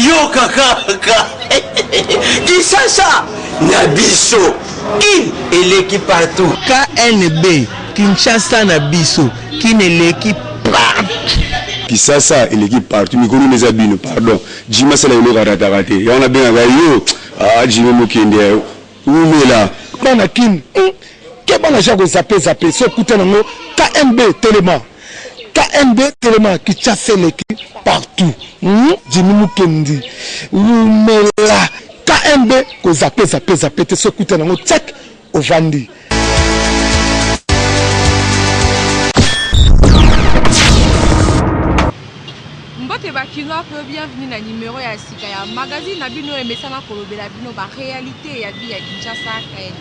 Yo kaka Kinshasa Nabiso Kin eleki partout KNB Kinshasa Nabiso Kin eleki partout Kinshasa eleki partout mikolo meza bino pardon Jima sala yo ratarate ya on a bien yo Jima mokende umela bana kin ke bana jago zape so kuta nango KNB Téléma KNB Téléma qui chasse l'équipe partout. Jimmy Mukendi. Umela. KNB ko zape te so kuta nango check au Vandi. Mbote bakino peu bienvenue na numéro ya sika ya magazine na bino emesana kolobela bino ba réalité ya vie ya Kinshasa KNB.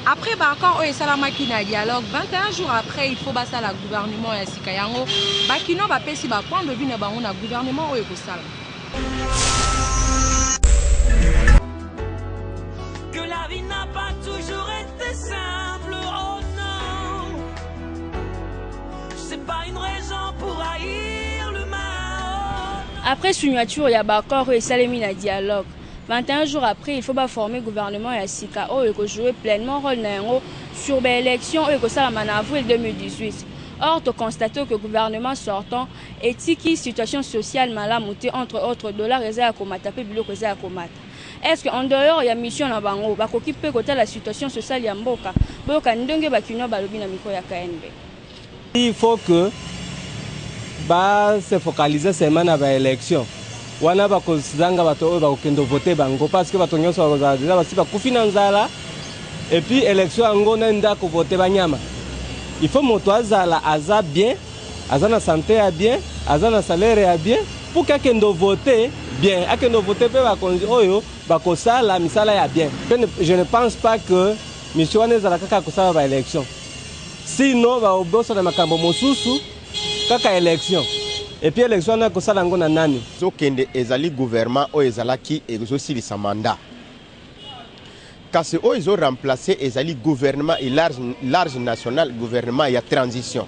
Après Bakar et Salamaki na dialogue, 21 jours après, il faut passer à gouvernement et Sikayango. Bakino va passer par point de vue na bango na gouvernement et Kosala. Que la vie n'a pas toujours été simple, oh non. C'est pas une raison pour haïr le mal. Après signature, il y a Bakar et Salami na dialogue. 21 jours après, il faut former le gouvernement et Sika et jouer pleinement rôle sur l'élection et ça en avril 2018. Or, tu constates que le gouvernement sortant éthique situation sociale malamouté entre autres dollars et à comata bilo que à comata. Est-ce qu'en dehors il y a mission na bango ba s'occuper côté la situation sociale ya mboka boka ndenge bakino balobi na miko ya KNB. Il faut que se focaliser seulement na ba élection. Wana bakozanga bato oyo bakokendo voter bango parce que bato nyonso bakozala déjà basi bakufi na nzala et puis élection yango na ndako voter banyama. Il faut moto azala aza bien, aza na santé ya bien, aza na salaire ya bien pour kakendo voter bien, akendo voter pe bakonzi oyo bakosala misala ya bien. Je ne pense pas que monsieur wana ezala kaka kosala ba élection. Sinon ba oboso na makambo mosusu kaka élection. Et puis l'élection na kosala ngo na nani so kende ezali gouvernement o ezala ki ezo silisa mandat kasi o ezo remplacer ezali gouvernement et large national gouvernement ya transition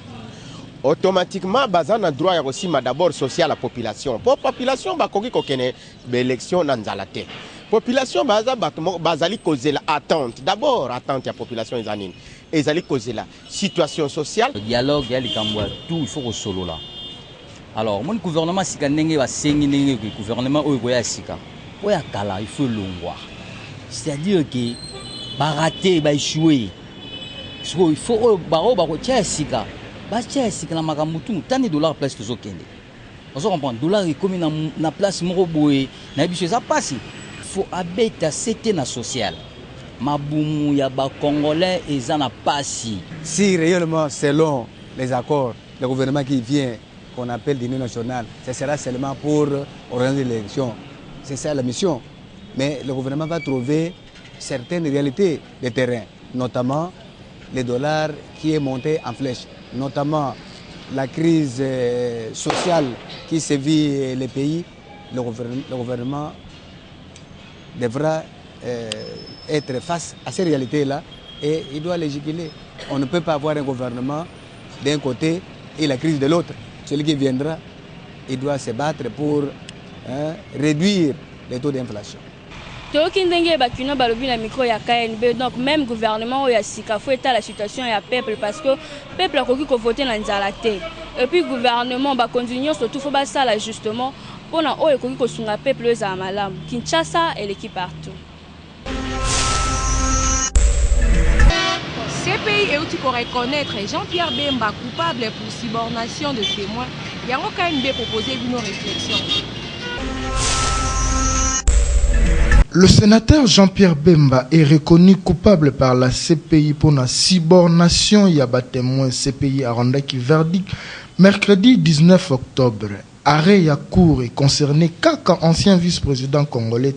automatiquement bazana droit ya kosima d'abord social la population pour population bakoki kokene be élection na nzala te population bazali kozela attente d'abord attente ya population ezanini ezali kozela situation sociale dialogue ya likambo tout il faut ko solo là. Alors, mon gouvernement, si vous avez un gouvernement il faut l'ongwa. C'est-à-dire que baraté, échouer. Il faut que dollars place que on comprend dollar est comme na place moroboé na biso ça passe. Il faut abeta c'était na social. Mabumu ya ba congolais et ça n'a pas si. Si réellement selon les accords, le gouvernement qui vient qu'on appelle l'Union nationale, ce sera seulement pour organiser l'élection. C'est ça la mission. Mais le gouvernement va trouver certaines réalités de terrain, notamment le dollar qui est monté en flèche, notamment la crise sociale qui sévit les pays. Le gouvernement devra être face à ces réalités-là et il doit les juguler. On ne peut pas avoir un gouvernement d'un côté et la crise de l'autre. Celui qui viendra, il doit se battre pour réduire les taux d'inflation. Donc même gouvernement il faut la situation ya peuple parce que peuple a voté voter dans nzalate et puis gouvernement va continuer surtout faut ba ça justement pour na oyo ko sunga peuple za malamu Kinshasa et l'équipe partout. CPI est aussi pour reconnaître Jean-Pierre Bemba coupable pour subornation de témoins. Il y a aucun proposé une réflexion. Le sénateur Jean-Pierre Bemba est reconnu coupable par la CPI pour la subornation. Il y a des témoins CPI a rendu verdict mercredi 19 octobre. arrêt ya cour et concerné kaka ancien vice-président congolais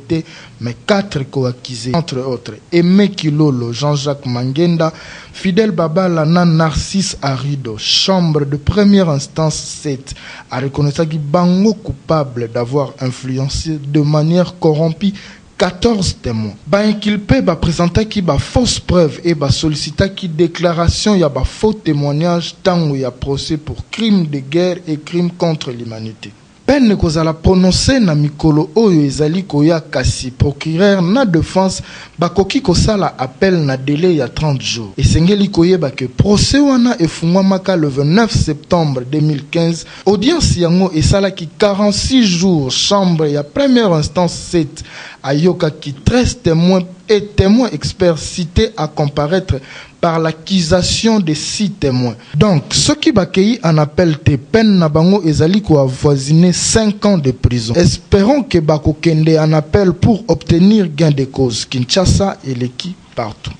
mais 4 co-accusés entre autres Aimé Kilolo, Jean-Jacques Mangenda, Fidel Babalana, Narcisse Arido. Chambre de première instance 7 a reconnu qui bango coupable d'avoir influencé de manière corrompue 14 témoins. Ba inculpé ba présenter qui ba fausse preuve et ba solliciter qui déclaration ya ba faux témoignage tango ya procès pour crime de guerre et crime contre l'humanité. Peine kozala prononcé na mikolo oyo ezali koya kasi procureur na défense bakoki kosala appel na délai ya 30 jours. Esengeli koyeba que procès wana efungwamaka le 29 septembre 2015, audience yango esalaki 46 jours. Chambre ya première instance 7 ayoka qui 13 témoins et témoins experts cités à comparaître par l'accusation de 6 témoins. Donc, ce qui bakei en appel te peine na bango ezali ko avoisiner 5 ans de prison. Espérons que bako kende en appel pour obtenir gain de cause. Kinshasa et l'équipe partout.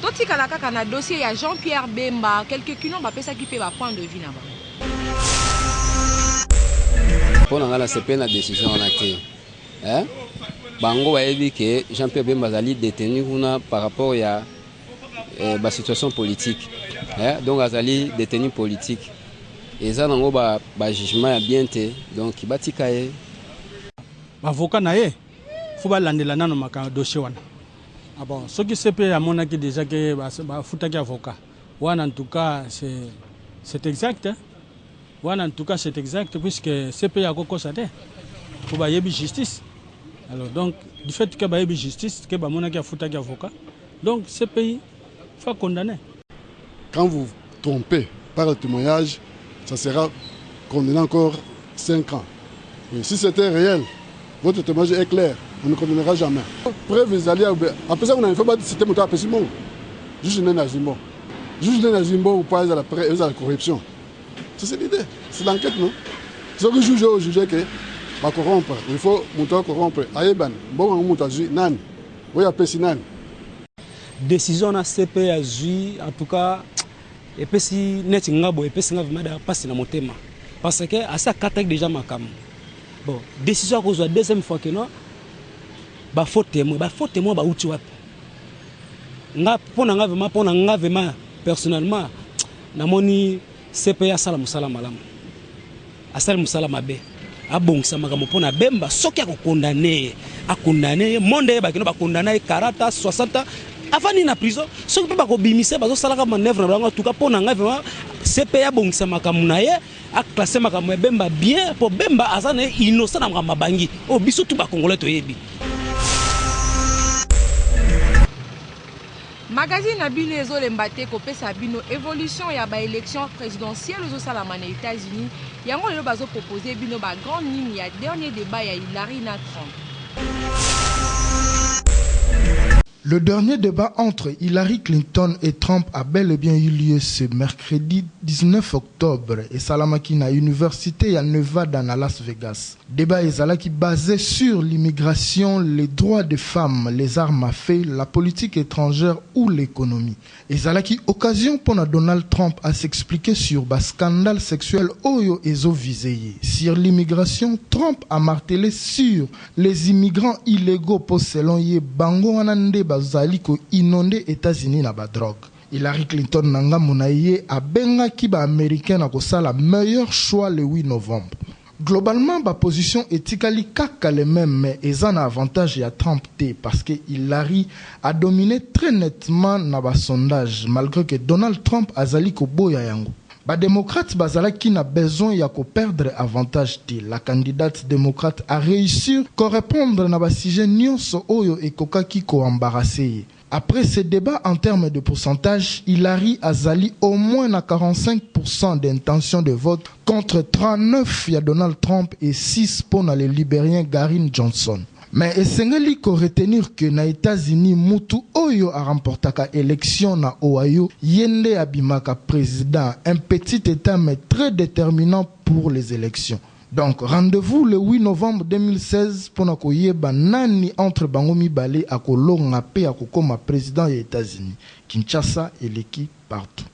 Toti kala kaka na dossier ya Jean-Pierre Bemba, quelques kino ba pesa ki pe ba point de vue na ba. Pour nga la CP na décision on a été. Hein? Bango a dit que Jean-Pierre Bemba est détenu par rapport à la situation politique. Donc, il est détenu politique. Et ça, il y a un jugement bien fait. Donc, il y a un avocat, il faut que le dossier. Bon, ce qui s'est fait, c'est déjà que il avocat. En tout cas, c'est exact. En tout cas, c'est exact, puisque c'est payé à Coco Sade. Il faut qu'il y ait justice. Alors donc, du fait qu'il y ait justice, qu'il y ait un avocat, donc ce pays faut condamner. Quand vous trompez par le témoignage, ça sera condamné encore 5 ans. Mais si c'était réel, votre témoignage est clair, on ne condamnera jamais. Preuve, vous allez après ça, on a une fois cité mon temps, juste une Nazimbo. Juste une Nazimbo ou pas à la corruption. C'est l'idée, c'est l'enquête, non? Ce que je juge que ba corrompre, il faut monter corrompre. Ayeban, bon on monte azui nan. Oui a pesi nan. Décision na CP azui en tout cas et pesi net ngabo et pesi ngabo da passe na motema. Parce que à ça attaque déjà makam. Bon, décision ko zo deuxième fois que non ba faut témoin ba uti wapi. Nga pona nga vraiment personnellement na moni CP ya sala musala malamu. Asala musala mabe. Abongisa makambo pona Bemba soki akondamné monde ba kino ba condamné 40 60 avant na prison soki pe ba ko bimisa bazo salaka manœuvre na en tout cas pona nga vraiment CP ya bongisa makambo na ye a classé makambo Bemba bien pour Bemba azana innocent na makambo bangi o biso tout ba congolais to yebi. Magazine Abino Ezolembate kopesa bino évolution ya ba élection présidentielle aux Salamane États-Unis. Yango lelo bazo proposer bino ba grande ligne ya dernier débat ya Hillary na Trump. Le dernier débat entre Hillary Clinton et Trump a bel et bien eu lieu ce mercredi 19 octobre et Salamaki na université à Nevada dans Las Vegas. Débat ezalaki basé sur l'immigration, les droits des femmes, les armes à feu, la politique étrangère ou l'économie. Ezalaki occasion pour Donald Trump à s'expliquer sur le scandale sexuel oyo ezo visé. Sur l'immigration, Trump a martelé sur les immigrants illégaux pour selon ye bango wanande bazali ko inondé États-Unis na ba drogue. Hillary Clinton nanga monaye a benga ki ba américain na ko sala meilleur choix le 8 novembre. Globalement, la position éthiquement kaka les mêmes, mais ils ont un avantage à Trump parce que Hillary a dominé très nettement dans le sondage, malgré que Donald Trump a zali ko boya yango. Les démocrates bazala qui n'a besoin de perdre avantage. La candidate démocrate a réussi à répondre à la sujet nyonso oyo et koka ki ko embarrassé. Après ce débat en termes de pourcentage, Hillary a zali au moins à 45% d'intention de vote contre 39 ya Donald Trump et 6 pour les libériens Garen Johnson. Mais esengeli ko retenir que na États-Unis mutu oyo a remporté la élection na Ohio yende abimaka président, un petit état mais très déterminant pour les élections. Donc rendez-vous le 8 novembre 2016 pour nakoyeba nani entre bango mibale akolonga pe akokoma président des États-Unis. Kinshasa et l'équipe partout.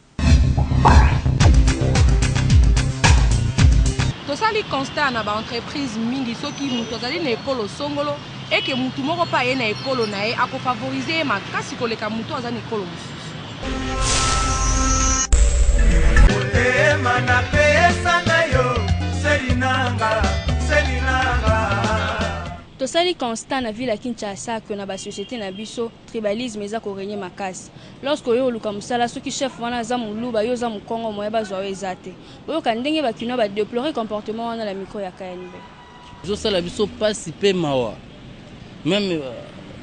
tosali constat na baentreprise mingi soki mutu azali na ekolo songolo eke mutu moko pa ye na ekolo na ye akofavorize ye makasi koleka mutu aza na ekolo mosusu. tosali constat na ville ya Kinshasa que na ba société na biso tribalisme eza korenye makasi. Lorsque yo luka musala soki chef wana za muluba yo za mukongo moya bazwa eza te. Oyo kandenge bakino ba déplorer comportement wana la micro ya KNB. Zo sala biso pasi pe mawa. Même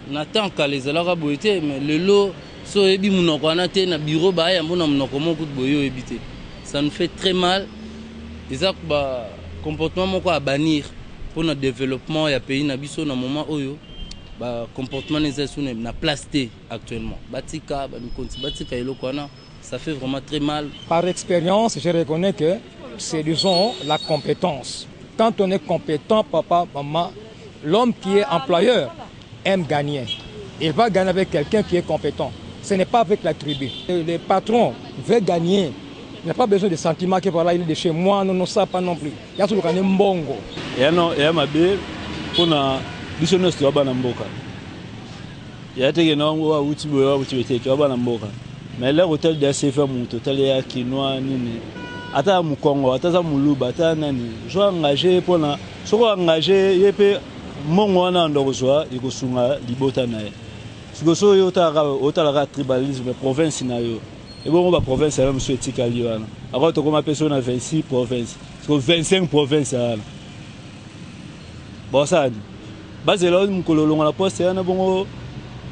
Nathan Kalezala boité mais lelo so ebi munoko wana te na bureau ba ya mbona munoko moko boyo ebité. Ça nous fait très mal. Eza ba comportement moko à bannir pour notre développement ya pays na biso na moment oyo ba comportement nécessaire na place T actuellement. Batika ba mikonti batika eloko wana ça fait vraiment très mal. Par expérience, je reconnais que c'est disons la compétence. Quand on est compétent, papa, maman, l'homme qui est employeur aime gagner. Il va gagner avec quelqu'un qui est compétent. Ce n'est pas avec la tribu. Les patrons veulent gagner. Il n'y a pas besoin de sentiments que voilà, il est de chez moi, non, non, ça pas non plus. Il y a tout le monde mbongo. Et non, et ma bé, pour na business tu vas bana mboka. Il y a des gens qui ont outil boya, outil bete, qui va bana mboka. Mais là, hôtel de CFA, mon hôtel ya kinoa nini. Ata mu Congo, ata za muluba, ata nani. Je vais engager pour na, je vais engager, yepe mongo na ndozwa, ikosunga libota na ye. Sikoso yo ta tribalisme province na yo. Et bon, la province, elle est etikali wana. Alors, tu as personne à 26 provinces. Parce que 25 provinces. Bon, ça, base là, nous colons la poste, et bon,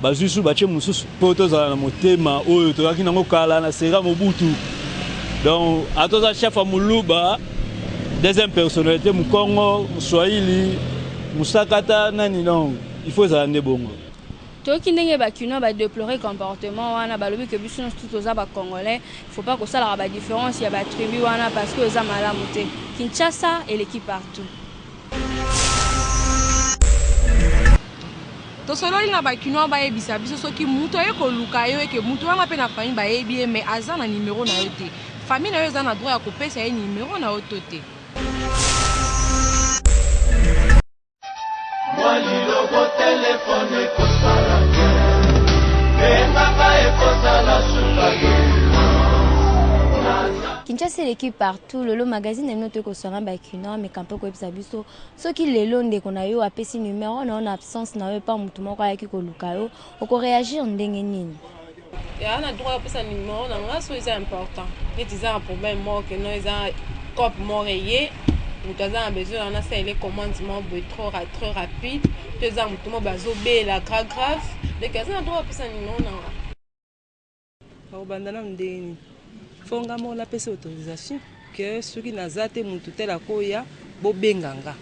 bazusu, bache musus, potos à la motema, oh, tu as qui n'a pas la sera mobutu. Donc, à tous les chefs à Moulouba, deuxième personnalité, Moukongo, Moussouaili, Moussakata, nani, non, il faut ça, bon. Toki ndenge bakino ba déplorer comportement wana balobi que biso tout oza ba congolais, il faut pas que ça la ba différence ya ba tribu wana parce que oza malamu te. Kinshasa et l'équipe partout. Tosololi na bakino ba yebisa biso soki mutu ayeko luka yo eke mutu wana pe na famille ba yebi mais aza na numéro na yo te. Famille na yo za na droit ya kopesa ye numéro na yo te. Kinshasa l'équipe partout lolo magazine est noté ko sera ba kino mais campo ko biso soki lelo ndeko na yo apesi numéro na en absence na yo pas mutu moko ayaki ko luka yo oko réagir ndenge nini ya na droit apesa numéro na nga so c'est important et ils ont un problème moi que non ils ont cop morayé mutu aza besoin na ça les commandements trop rapide deux ans mutu mo bazo be la grave les cas na droit apesa numéro na nga au bandana ndeni fonga mo la pesa autorisation que ceux qui nazate mutu tela koya bo benganga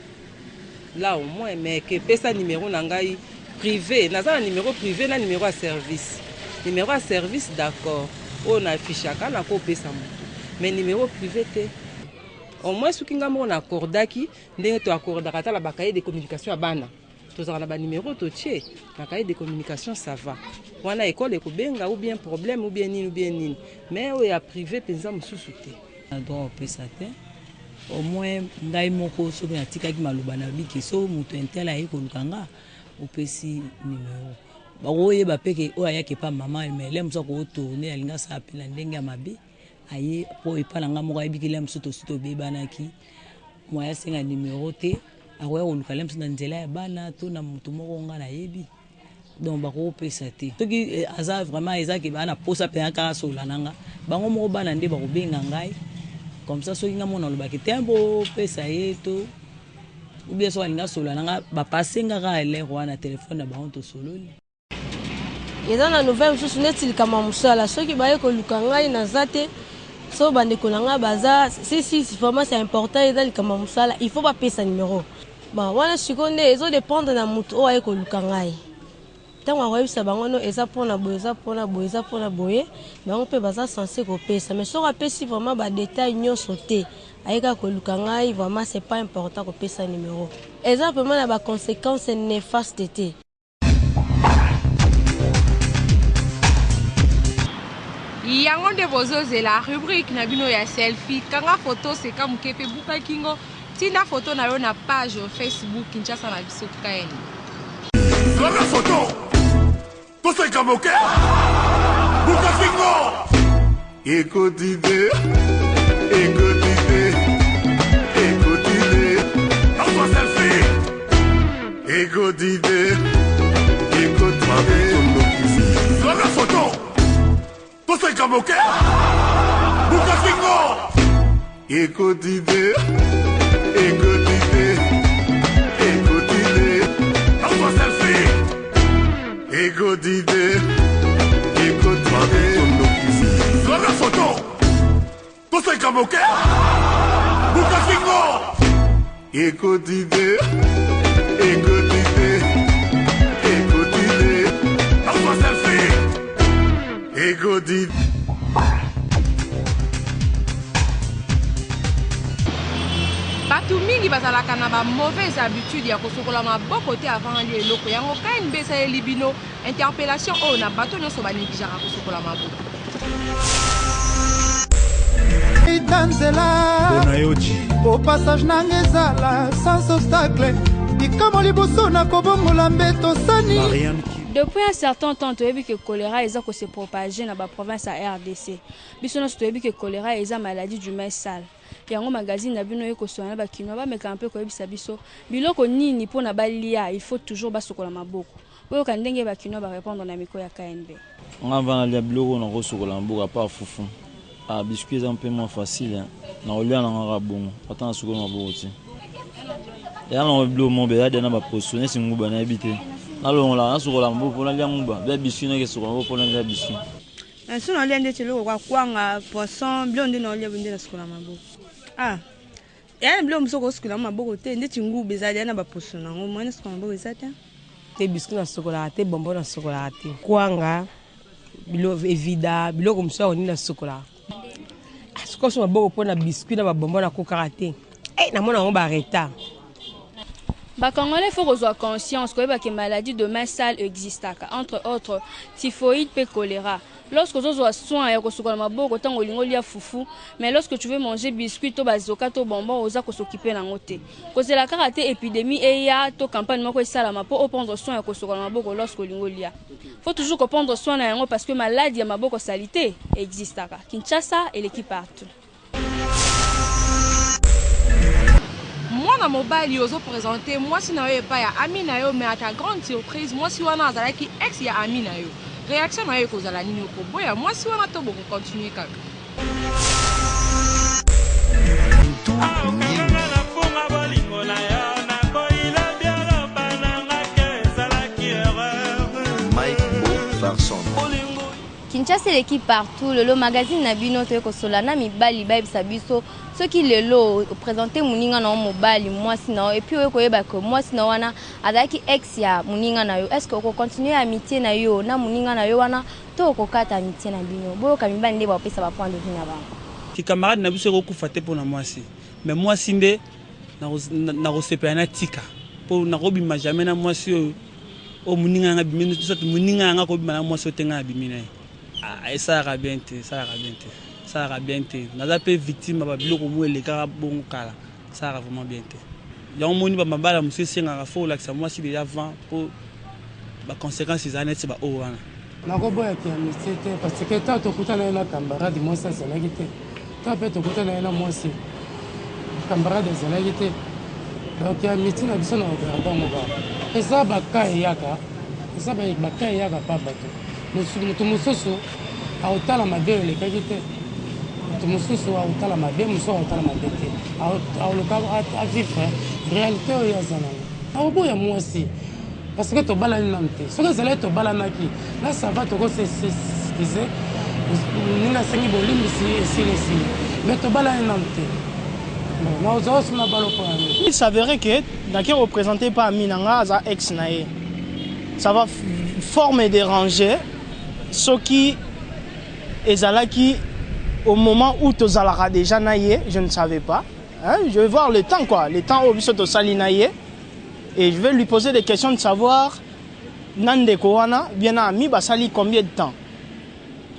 là au moins mais que pesa numéro na ngai privé naza numéro privé na numéro à service d'accord on affiche ka na ko pesa mutu mais numéro privé te au moins ceux qui ngamo na accordaki ndenge to accordaka ta la bakaye de communication à bana tozala ba numéro to tché na cahier de communication ça va wana école ko benga ou bien problème ou bien nini mais o ya privé penza mususu te na droit pesa te au moins ngai moko so bien tikaki maloba na biki so muto intela yiko lukanga opesi numéro ba oye ba peke o ayake pa mama mais lem so ko tourner alinga sa apela ndenge ya mabe aye po epalanga moko ayebiki lem so to sito bebanaki moya senga numéro te awe olukalem na nzela ya bana to na mutu moko nga na yebi donc bako pesa te toki aza vraiment ezaki bana posa pe aka sola nanga bango moko bana nde bako benga ngai comme ça soki nga mona lobaki tembo pesa yeto ou bien so alinga sola nanga ba passenga ka ele wana téléphone na bango to sololi eza na nouvelle mususu neti kama musala soki baye ko luka ngai na zate so bande ko nanga baza si vraiment c'est important eza kama musala il faut pas pesa numéro ba wana sikonde ezo dépendre na mutu o aye ko luka ngai tango akoyebisa bango no eza mpona boye bango mpe baza censé kopesa mais soki apesi vraiment badétail nyonso te ayeka koluka ngai vraiment c'est pas important kopesa numéro eza vraiment na baconséquence néfaste te yango nde bozozela rubrique na bino ya selfie kanga photo seka mukepe buka kingo Tina photo na yo na page Facebook Kinshasa na biso KN. La photo. Tout c'est comme OK. Bukasingo. Écoute idée. Écoute idée. Écoute idée. Lance-toi selfie. Écoute idée. Écoute idée. La photo. Tout c'est comme OK. Bukasingo. Écoute idée. Écoute idée. Écoute idée. Lance-toi selfie. Écoute idée. Écoute idée. La photo. Tout c'est comme OK. Bukasingo. Écoute idée. Écoute idée. Écoute idée. Lance-toi selfie. Écoute idée. Bato mingi bazalaka na ba mauvaise habitude ya kosokola maboko te avant ali eloko yango KNB esaleli bino interpellation oyo na bato nyonso baneglijaka kosokola maboko. Au passage nanga ezala sans obstacle likamo liboso na kobongola mbeto sani. Depuis un certain temps, tu as vu que le choléra se propager dans la province à RDC. Bisous, tu as vu que le choléra est une maladie du main sale. Il y a un magazine qui a vu que le mais un peu comme ça, biloko nini pour na balia, il faut toujours bas sokola maboko. Oyo kandenge ba kino ba répondre na miko ya KNB. On va dans les biloko na ko sokola maboko pas fufu. Ah biscuit un peu moins facile. Na olia na ngabongo, attends sokola maboko ti. Ya na biloko mo be ya na ba positionner singuba na habiter. Alors on a sur la mbo pour la mba ba biscuit na ke sur la pour la biscuit. Nso na lende telo kwa kwanga poisson blonde na olia binde na sokola maboko. Ah. Ya blonde msoko sokola maboko te ndeti ngube za na ba poisson na ngo mwana sokola maboko za te. Te biscuit na sokola te bonbon na sokola te. Kwanga bilo evida biloko msoko ni na sokola. Asiko so maboko pona biscuit na ba bonbon na kokara te. Na mona ngo ba retard. Les Congolais faut avoir conscience que les maladies de main sale existent, entre autres typhoïde et choléra. Lorsque tu as soin, mais lorsque tu veux manger biscuit, tu vas bonbon, tu vas s'occuper de l'angoté. Parce que la karaté épidémie et il y a une campagne pour prendre soin de lorsque tu faut toujours prendre soin de parce que maladie de salité existe. Kinshasa et l'équipe partout. Moi na mobile ozo présenter moi si na yo pas ya ami na yo mais à ta grande surprise moi si wana azala ki ex ya ami na yo réaction na yo kozala nini ko boya moi si wana to boko continuer kaka Kinshasa l'équipe partout, le magazine Nabino Teko Solana Mibali Baib Sabiso, ceux qui le lot présenté Muninga na mobile moi sinon et puis okoyeba que moi sinon wana adaki ex ya Muninga na yo est-ce que on continue amitié na yo na Muninga na yo wana to kokata amitié na bino boyo kamibali nde ba pesa ba point de vue na ba ki camarade na biso ko kufate pour na moi si mais moi si nde na ko na tika pour na ko bima jamais na moi si o Muninga nga bimino soit Muninga nga ko bima na moi so tenga bimina. Ah, ça ira bien, ça ira bien, ça ira bien. Nous avons été victimes de biloko mo les carabons kala, ça ira vraiment bien. Il y a un moment où mabala monsieur singa faut là que ça moi si déjà avant pour ba conséquences ces années c'est ba o wana. Na ko boya ki amitié parce que tant to kutana na camarade moi ça c'est la gité. Tant peut to kutana na moi c'est camarade c'est la gité. Donc amitié na biso na grand mo ba. Et ça ba kai yaka. Ça ba kai yaka pa bato. Mutu mususu autala mabe le kagite mutu mususu autala mabe muso autala mabe te auluka a vivre réalité ya zanana aobo ya mwasi parce que to bala ni namte so que zala to bala naki là ça va to ko se dizer ninga sengi bolimi si mais to bala ni namte non os na balo ko il s'avérait que daki représenté par Minanga za ex nae ça va fort me déranger. Ce qui est au moment où tu as déjà naïe, je ne savais pas. Hein? Je vais voir le temps, quoi. Le temps où tu as salinaïe. Et je vais lui poser des questions de savoir, Nande Kowana, bien ami, basali combien de temps.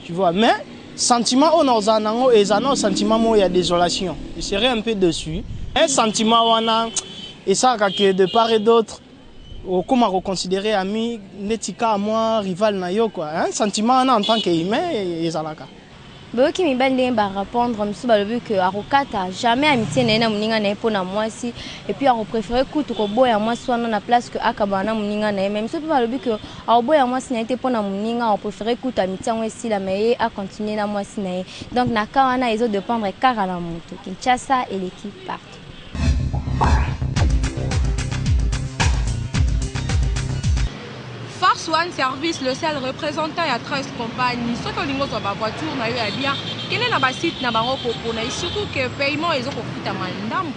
Tu vois, mais, sentiment, on a un sentiment où il y a désolation. Je serai un peu dessus. Un sentiment wana et ça que de part et d'autre comment reconsidérer ami netika moi rival na yo quoi. Un sentiment en tant qu'humain et zalaka. Boki mibali ndenge ba répondre msu balobi que arokata jamais amitié na muninga na epona mwasi et puis aro préférer kutu ko boya mwasi wana na place que akabana muninga na même msu balobi que aro boya mwasi na ete pona muninga aro préférer kutu amitié mwasi la mais a continuer na mwasi na donc na kawana ils ont dépendre kara na mutu Kinshasa et l'équipe part. Force One Service, le seul représentant à Trust Company, ce que nous avons voiture, n'a eu bien, quel est le site n'a pas recours, et surtout que le paiement est au profit à mandam.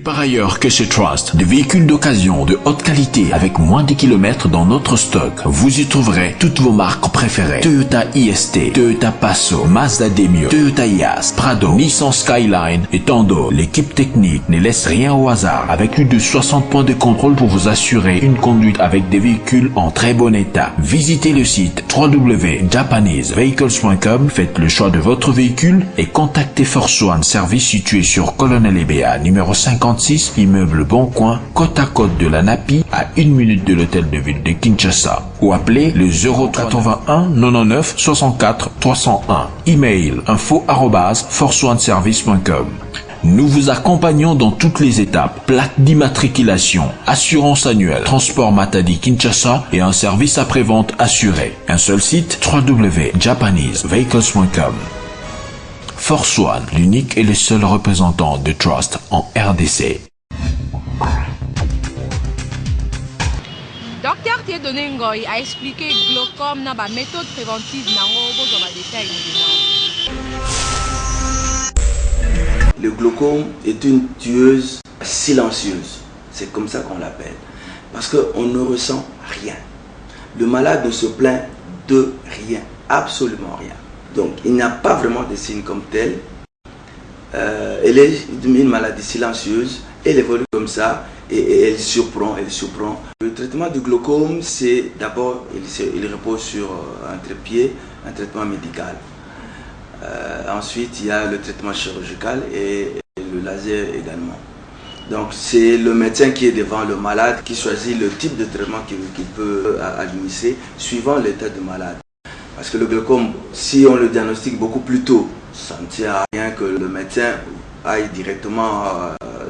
Par ailleurs que chez Trust, des véhicules d'occasion de haute qualité avec moins de kilomètres dans notre stock. Vous y trouverez toutes vos marques préférées. Toyota IST, Toyota Passo, Mazda Demio, Toyota Yaris, Prado, Nissan Skyline et tant d'autres. L'équipe technique ne laisse rien au hasard avec plus de 60 points de contrôle pour vous assurer une conduite avec des véhicules en très bon état. Visitez le site www.japanesevehicles.com, faites le choix de votre véhicule et contactez Force One Service situé sur Colonel Ebea, numéro 56, immeuble Boncoin, côte à côte de la Napi, à 1 minute de l'hôtel de ville de Kinshasa. Ou appelez le 081 99 64 301. Email info@forceoneservice.com. Nous vous accompagnons dans toutes les étapes. Plaque d'immatriculation, assurance annuelle, transport Matadi Kinshasa et un service après-vente assuré. Un seul site, www.japanesevehicles.com. Force One, l'unique et le seul représentant de Trust en RDC. Docteur Tiedoné Ngoy a expliqué glaucome na ba méthode préventive nango bozo ba détail. Le glaucome est une tueuse silencieuse. C'est comme ça qu'on l'appelle. Parce qu'on ne ressent rien. Le malade ne se plaint de rien. Absolument rien. Donc il n'y a pas vraiment de signes comme tel. Elle est une maladie silencieuse. Elle évolue comme ça et elle surprend. Le traitement du glaucome, c'est d'abord, il repose sur un trépied, un traitement médical. Ensuite, il y a le traitement chirurgical et le laser également. Donc, c'est le médecin qui est devant le malade qui choisit le type de traitement qu'il peut administrer suivant l'état du malade. Parce que le glaucome, si on le diagnostique beaucoup plus tôt, ça ne tient à rien que le médecin aille directement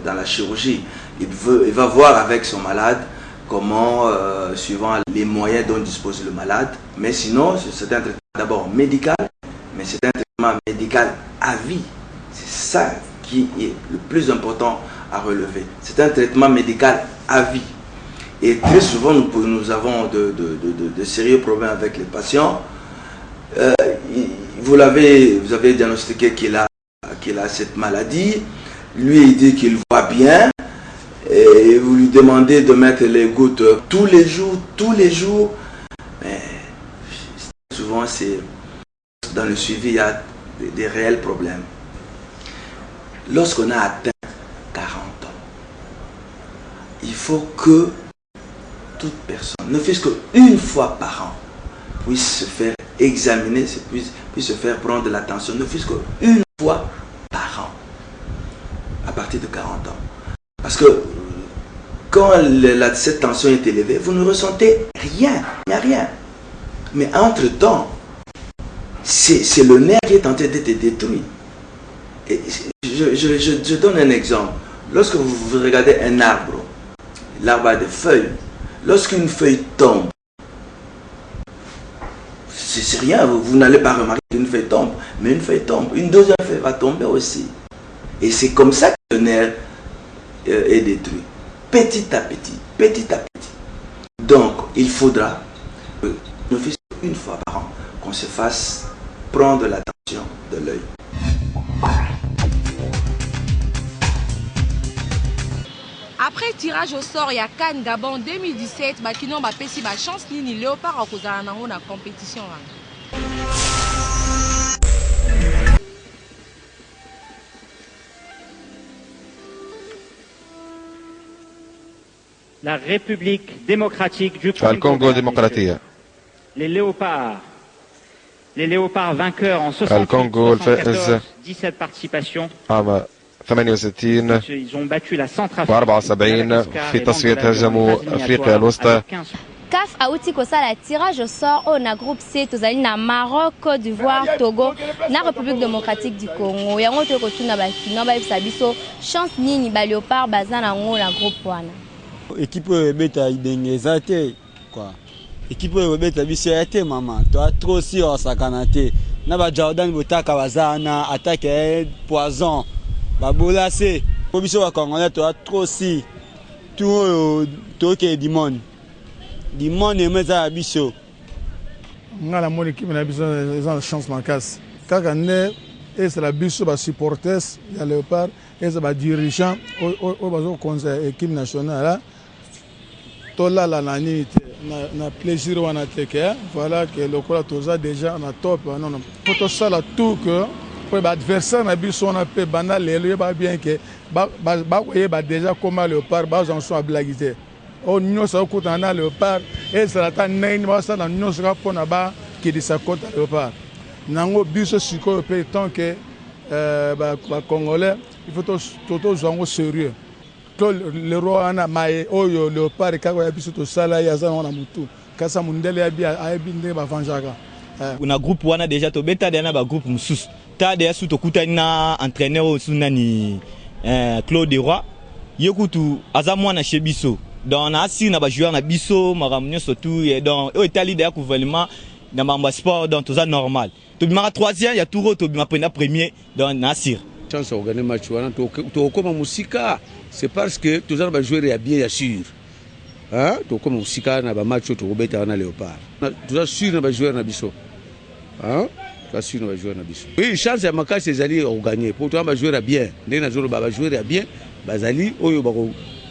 dans la chirurgie. Il va voir avec son malade comment, suivant les moyens dont dispose le malade. Mais sinon, c'est un traitement d'abord médical, mais c'est un traitement médical à vie. C'est ça qui est le plus important à relever. C'est un traitement médical à vie. Et très souvent, nous avons de sérieux problèmes avec les patients. Vous avez diagnostiqué qu'il a cette maladie. Lui, il dit qu'il voit bien. Et vous lui demandez de mettre les gouttes tous les jours. Mais souvent, dans le suivi, il y a des réels problèmes. Lorsqu'on a atteint 40 ans, il faut que toute personne, ne fût-ce qu'une fois par an, puisse se faire examiner, puisse se faire prendre de l'attention, ne fût-ce qu'une fois par an, à partir de 40 ans. Parce que quand cette tension est élevée, vous ne ressentez rien, il n'y a rien. Mais entre-temps, c'est le nerf qui est en train d'être détruit. Et je donne un exemple. Lorsque vous regardez un arbre, l'arbre a des feuilles. Lorsqu'une feuille tombe, c'est rien, vous n'allez pas remarquer qu'une feuille tombe, mais une feuille tombe, une deuxième feuille va tomber aussi. Et c'est comme ça que le nerf est détruit, petit à petit. Donc, il faudra, ne fût-ce qu'une fois par an, qu'on se fasse prendre l'attention de l'œil. Après tirage au sort, il y a Cannes Gabon 2017, Bakino m'a pesi ma chance ni Léopard à cause de la compétition. La République démocratique du Congo démocratique. Les Léopards Les Léopards vainqueurs en 78 17 participations. عام 68 Ils ont battu la Centrafrique. و74 في تصفية هزموا أفريقيا الوسطى. CAF auti kosala tirage au sort au na groupe C tozali na Maroc, Côte d'Ivoire, Togo na République démocratique du Congo. Yango to ko tuna ba kino ba biso chance nini ba Léopard baza na ngo na groupe wana. Équipe beta ibengeza te quoi. Équipe beta biso ya te mama. Toi trop si on sakanate. Na ba Jordan Botaka bazana attaque poison. Ba bolase. Po biso ba Congolais toi trop si tout to ke du monde. Du monde est mis à biso. Nga la mon équipe na biso ils ont chance makasi. Kaka ne et c'est la biso ba supporters ya Léopard et c'est ba dirigeant au bazo conseil équipe nationale. Tola la nani na plaisir wana teke voilà que le cola toza déjà na top non non faut ça la tout que pour l'adversaire na biso on a pe banal le ba bien que ba déjà comment Léopard ba en sont à blaguer. On nous a écouté en Léopard et ça a été ça nous a pour là-bas qui dit ça contre Léopard. Nango biso siko pe tant que Congolais il faut tout jouer sérieux. Le roi ana mai oyo Léopard kako ya biso to sala ya za na mutu kasa mundele ya bia ayebinde ba vanjaka. Una groupe wana déjà to beta dana ba groupe mususu. Ta de su to kutana entraîneur sunani Claude Roy. Yokutu azamwa na shebiso. Donc on a assis na ba joueur na biso maramnyo surtout et donc au Italie d'ailleurs gouvernement na mamba sport donc tout ça normal. To bima 3e ya touro to bima premier donc na assir. Chance à gagner match wana to comme musika c'est parce que tout ça ba joueur ya bien ya sûr. Hein to comme musika na ba match to beta na Léopard. Tout ça sûr na ba joueur na biso. Hein tout sûr na ba joueur na biso. Oui chance ya makasi ezali au gagner pour toi ba joueur bien. Ndena zolo ba joueur ya bien bazali oyo ba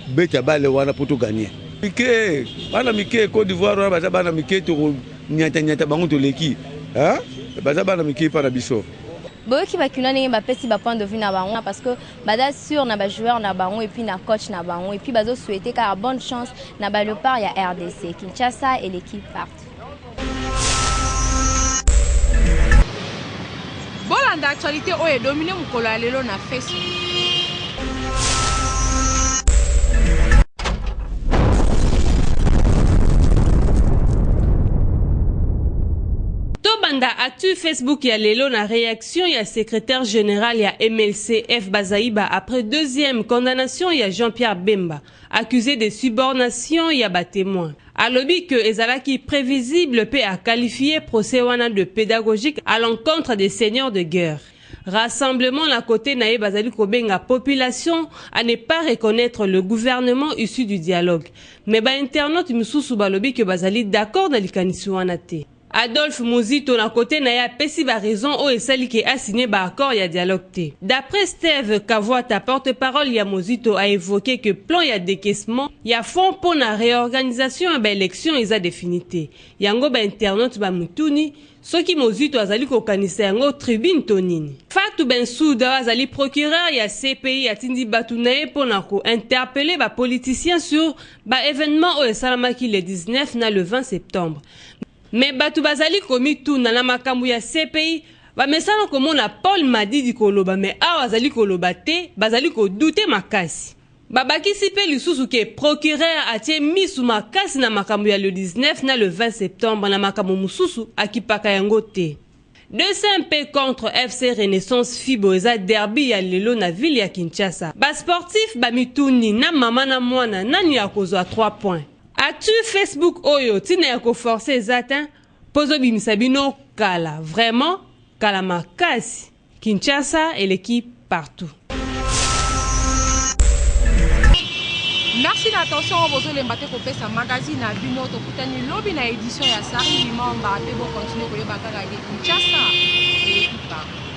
beta bale wana poto gagner. Mike bana mike Côte d'Ivoire wana baza bana mike to nyata bango to leki. Hein? Baza bana mike pa na biso. Boyoki bakina ndenge bapesi ba point de vue na bango parce que bada sûr na ba joueur na bango et puis na coach na bango et puis bazo souhaiter car bonne chance na ba Léopard ya RDC Kinshasa et l'équipe partent. Bolanda actualité oyo dominé mukolo ya lelo na Facebook. Banda actu Facebook ya lelo na réaction ya secrétaire général ya MLC F Bazaïba après deuxième condamnation ya Jean-Pierre Bemba accusé de subornation ya ba témoin. Alobi que ezalaki prévisible pe a qualifié procès wana de pédagogique à l'encontre des seigneurs de guerre. Rassemblement na côté nae bazali kobenga population à ne pas reconnaître le gouvernement issu du dialogue. Mais ba internaute mususu balobi que bazali d'accord na likanisi wana te. Adolphe Muzito na côté na ya pesi ba raison o esali ke a signé ba accord ya dialogue te. D'après Steve Kavouata, porte-parole ya Muzito a évoqué que plan ya décaissement ya fond pour na réorganisation ba élection isa définité. Yango ba internaute ba mutuni soki Muzito azali ko kanisa yango tribune tonini. Fatou Bensouda azali procureur ya CPI atindi batunae pour na ko interpeller ba politiciens sur ba événement o esalamaki le 19 na le 20 septembre. Mais batu bazali komi tuna na makambu ya CPI ba mesana komona Paul Madidi koloba mais awa azali koloba te bazali ko douter makasi. Babakisi pe lisusu ke procureur atie misu makasi na makambu ya le 19 na le 20 septembre na makambu mususu akipaka yango te. 200 MP contre FC Renaissance Fibo eza derby ya lelo na ville ya Kinshasa. Ba sportif ba mituni na mama na mwana nani ya kozwa 3 points. Actu Facebook oyo tina ya ko forcer zatin pozo bimisa bino kala vraiment kala makasi Kinshasa et l'équipe partout. Merci d'attention au besoin de l'embâter pour faire sa magazine à bino to kutani lobby na édition ya Sari Limamba te bo continuer ko yeba kaka Kinshasa et l'équipe partout.